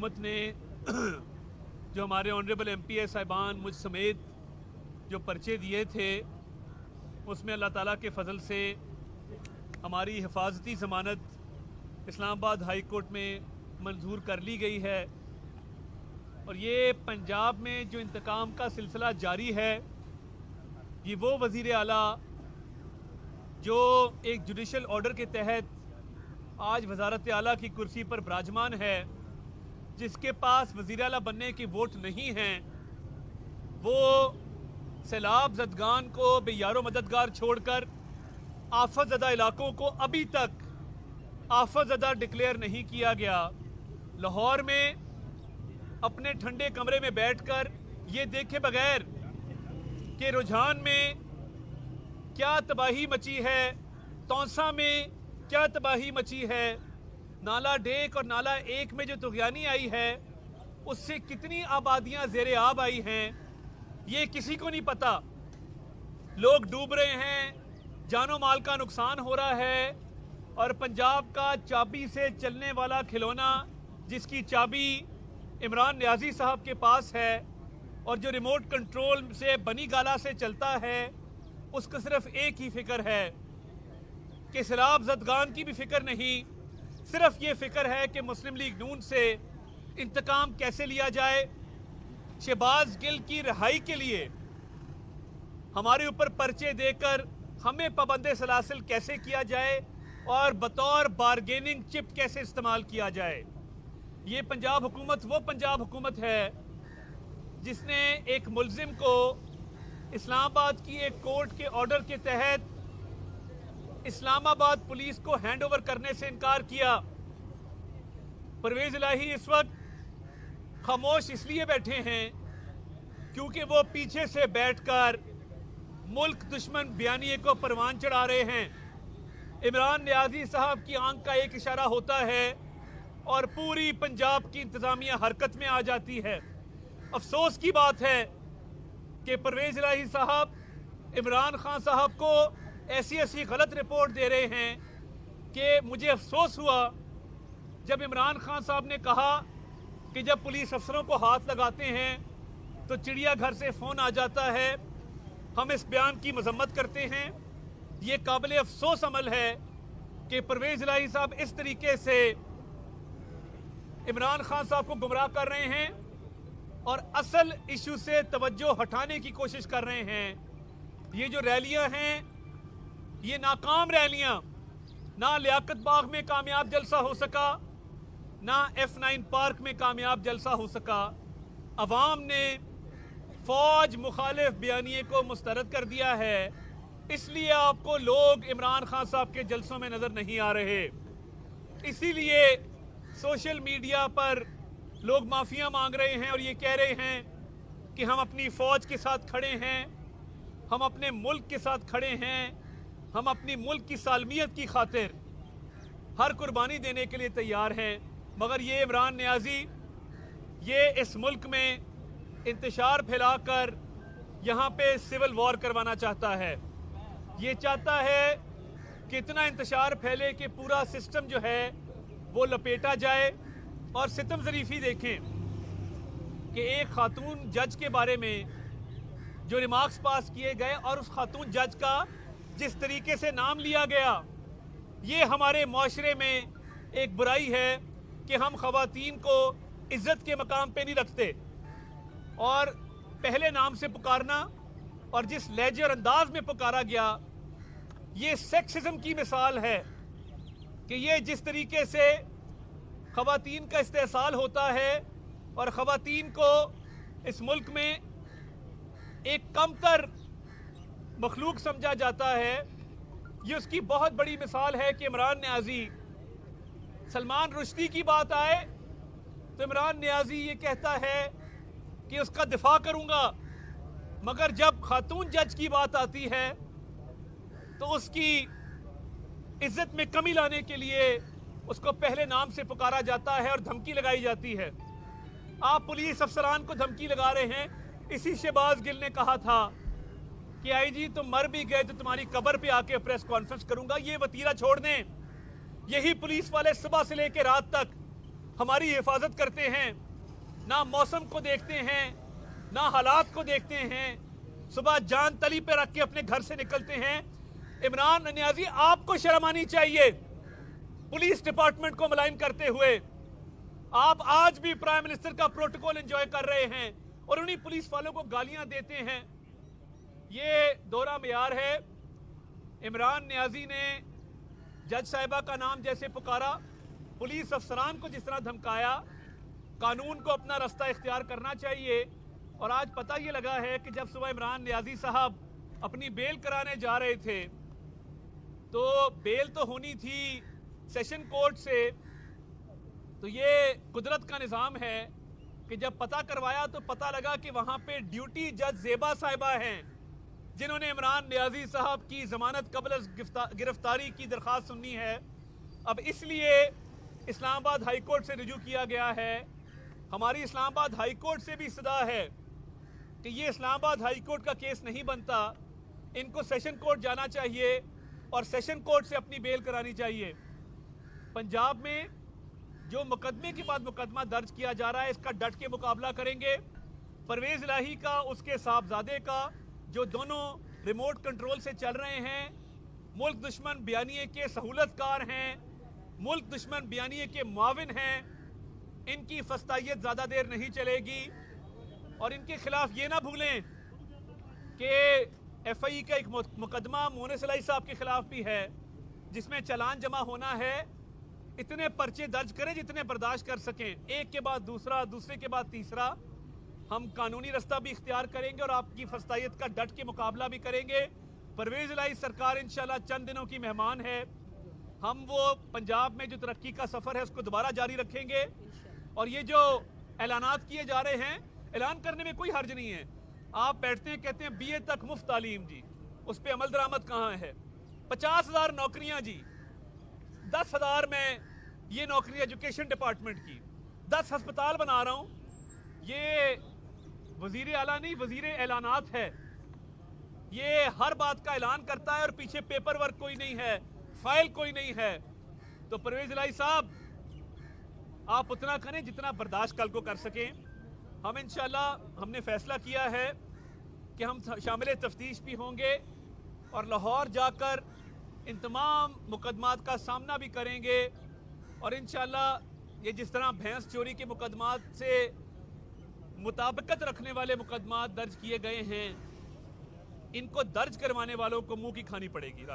हुकूमत ने जो हमारे ऑनरेबल MP साहिबान मुझ समेत जो पर्चे दिए थे उसमें अल्लाह ताला के फ़ज़ल से हमारी हिफाजती ज़मानत इस्लामाबाद हाई कोर्ट में मंजूर कर ली गई है। और ये पंजाब में जो इंतकाम का सिलसिला जारी है, ये वो वज़ीर आला जो एक जुडिशल ऑर्डर के तहत आज वज़ारत आला की कुर्सी पर विराजमान है, जिसके पास वज़ीर आला बनने की वोट नहीं हैं, वो सैलाब ज़दगान को बेयारो मददगार छोड़कर आफत ज़दा इलाकों को अभी तक आफत ज़दा डिक्लेयर नहीं किया गया। लाहौर में अपने ठंडे कमरे में बैठकर ये देखे बगैर कि रुझान में क्या तबाही मची है, तौसा में क्या तबाही मची है, नाला डेक और नाला एक में जो तुग़यानी आई है उससे कितनी आबादियां ज़ेरे आब आई हैं, ये किसी को नहीं पता। लोग डूब रहे हैं, जानो माल का नुकसान हो रहा है, और पंजाब का चाबी से चलने वाला खिलौना जिसकी चाबी इमरान नियाज़ी साहब के पास है और जो रिमोट कंट्रोल से बनी गाला से चलता है, उसको सिर्फ एक ही फिक्र है कि सैलाब ज़दगान की भी फिक्र नहीं, सिर्फ ये फिक्र है कि मुस्लिम लीग नून से इंतकाम कैसे लिया जाए, शहबाज गिल की रिहाई के लिए हमारे ऊपर पर्चे देकर हमें पाबंदे सलासिल कैसे किया जाए और बतौर बारगेनिंग चिप कैसे इस्तेमाल किया जाए। ये पंजाब हुकूमत वो पंजाब हुकूमत है जिसने एक मुलजिम को इस्लामाबाद की एक कोर्ट के ऑर्डर के तहत इस्लामाबाद पुलिस को हैंड ओवर करने से इनकार किया। परवेज़ इलाही इस वक्त खामोश इसलिए बैठे हैं क्योंकि वो पीछे से बैठकर मुल्क दुश्मन बयानिए को परवान चढ़ा रहे हैं। इमरान नियाज़ी साहब की आंख का एक इशारा होता है और पूरी पंजाब की इंतज़ामिया हरकत में आ जाती है। अफसोस की बात है कि परवेज़ इलाही साहब इमरान खान साहब को ऐसी ऐसी गलत रिपोर्ट दे रहे हैं कि मुझे अफसोस हुआ जब इमरान खान साहब ने कहा कि जब पुलिस अफसरों को हाथ लगाते हैं तो चिड़ियाघर से फ़ोन आ जाता है। हम इस बयान की मजम्मत करते हैं। ये काबिल अफसोस अमल है कि परवेज़ इलाही साहब इस तरीके से इमरान खान साहब को गुमराह कर रहे हैं और असल इशू से तवज्जो हटाने की कोशिश कर रहे हैं। ये जो रैलियां हैं, ये नाकाम रैलियां, ना लियाकत बाग में कामयाब जलसा हो सका, ना F9 पार्क में कामयाब जलसा हो सका। अवाम ने फौज मुखालिफ बयानिए को मुस्तरद कर दिया है, इसलिए आपको लोग इमरान खान साहब के जलसों में नजर नहीं आ रहे। इसीलिए सोशल मीडिया पर लोग माफिया मांग रहे हैं और ये कह रहे हैं कि हम अपनी फौज के साथ खड़े हैं, हम अपने मुल्क के साथ खड़े हैं, हम अपनी मुल्क की सालमियत की खातिर हर कुर्बानी देने के लिए तैयार हैं। मगर ये इमरान नियाज़ी ये इस मुल्क में इंतशार फैलाकर यहाँ पे सिविल वॉर करवाना चाहता है। ये चाहता है कि इतना इंतशार फैले कि पूरा सिस्टम जो है वो लपेटा जाए। और सितम ज़रीफ़ी देखें कि एक खातून जज के बारे में जो रिमार्क्स पास किए गए और उस खातून जज का जिस तरीके से नाम लिया गया, ये हमारे माशरे में एक बुराई है कि हम ख़वातीन को इज़्ज़त के मकाम पे नहीं रखते और पहले नाम से पुकारना और जिस लहजे और अंदाज में पुकारा गया, ये सेक्सिज्म की मिसाल है कि ये जिस तरीके से ख़वातीन का इस्तेहसाल होता है और ख़वातीन को इस मुल्क में एक कमतर मखलूक समझा जाता है, ये उसकी बहुत बड़ी मिसाल है कि इमरान नियाज़ी सलमान रुश्दी की बात आए तो इमरान नियाज़ी ये कहता है कि उसका दिफा करूंगा, मगर जब खातून जज की बात आती है तो उसकी इज्जत में कमी लाने के लिए उसको पहले नाम से पुकारा जाता है और धमकी लगाई जाती है। आप पुलिस अफसरान को धमकी लगा रहे हैं। इसी शहबाज गिल ने कहा था कि आईजी तुम मर भी गए तो तुम्हारी कब्र पे आके प्रेस कॉन्फ्रेंस करूंगा। ये वतीरा छोड़ दें। यही पुलिस वाले सुबह से लेकर रात तक हमारी हिफाजत करते हैं, ना मौसम को देखते हैं, ना हालात को देखते हैं, सुबह जान तली पे रख के अपने घर से निकलते हैं। इमरान नियाजी, आपको शर्म आनी चाहिए। पुलिस डिपार्टमेंट को मुलायम करते हुए आप आज भी प्राइम मिनिस्टर का प्रोटोकॉल एंजॉय कर रहे हैं और उन्हीं पुलिस वालों को गालियां देते हैं। ये दोहरा मेयार है। इमरान नियाजी ने जज साहिबा का नाम जैसे पुकारा, पुलिस अफसरान को जिस तरह धमकाया, कानून को अपना रास्ता इख्तियार करना चाहिए। और आज पता ये लगा है कि जब सुबह इमरान नियाजी साहब अपनी बेल कराने जा रहे थे तो बेल तो होनी थी सेशन कोर्ट से, तो ये कुदरत का निज़ाम है कि जब पता करवाया तो पता लगा कि वहाँ पे ड्यूटी जज ज़ेबा साहिबा हैं, जिन्होंने इमरान नियाजी साहब की ज़मानत कबल गिरफ्तारी की दरख्वास्त सुननी है। अब इसलिए इस्लामाबाद हाई कोर्ट से रुजू किया गया है। हमारी इस्लामाबाद हाई कोर्ट से भी सदा है कि ये इस्लामाबाद हाई कोर्ट का केस नहीं बनता, इनको सेशन कोर्ट जाना चाहिए और सेशन कोर्ट से अपनी बेल करानी चाहिए। पंजाब में जो मुकदमे के बाद मुकदमा दर्ज किया जा रहा है, इसका डट के मुकाबला करेंगे। परवेज़ इलाही का, उसके साहबजादे का, जो दोनों रिमोट कंट्रोल से चल रहे हैं, मुल्क दुश्मन बयानिए के सहूलतकार हैं, मुल्क दुश्मन बयानिए के मुआविन हैं, इनकी फस्तायत ज़्यादा देर नहीं चलेगी। और इनके खिलाफ ये ना भूलें कि FI का एक मुकदमा मोनिस इलाही साहब के खिलाफ भी है, जिसमें चालान जमा होना है। इतने पर्चे दर्ज करें जितने बर्दाश्त कर सकें, एक के बाद दूसरा, दूसरे के बाद तीसरा। हम कानूनी रास्ता भी इख्तियार करेंगे और आपकी फस्तायत का डट के मुकाबला भी करेंगे। परवेज़ इलाही सरकार इंशाल्लाह चंद दिनों की मेहमान है। हम वो पंजाब में जो तरक्की का सफ़र है उसको दोबारा जारी रखेंगे। और ये जो ऐलानात किए जा रहे हैं, ऐलान करने में कोई हर्ज नहीं है। आप बैठते हैं, कहते हैं BA तक मुफ्त तालीम जी, उस पर अमल दरामद कहाँ है? 50,000 नौकरियाँ जी, 10,000 में ये नौकरी एजुकेशन डिपार्टमेंट की, 10 अस्पताल बना रहा हूँ। ये वजीर आला नहीं, वजीर ऐलानात है। ये हर बात का ऐलान करता है और पीछे पेपर वर्क कोई नहीं है, फाइल कोई नहीं है। तो परवेज़ इलाही साहब, आप उतना करें जितना बर्दाश्त कल को कर सकें। हम इंशाल्लाह, हमने फैसला किया है कि हम शामिल तफ्तीश भी होंगे और लाहौर जाकर इन तमाम मुकदमात का सामना भी करेंगे। और इंशाल्लाह ये जिस तरह भैंस चोरी के मुकदमात से मुताबिकत रखने वाले मुकदमात दर्ज किए गए हैं, इनको दर्ज करवाने वालों को मुंह की खानी पड़ेगी।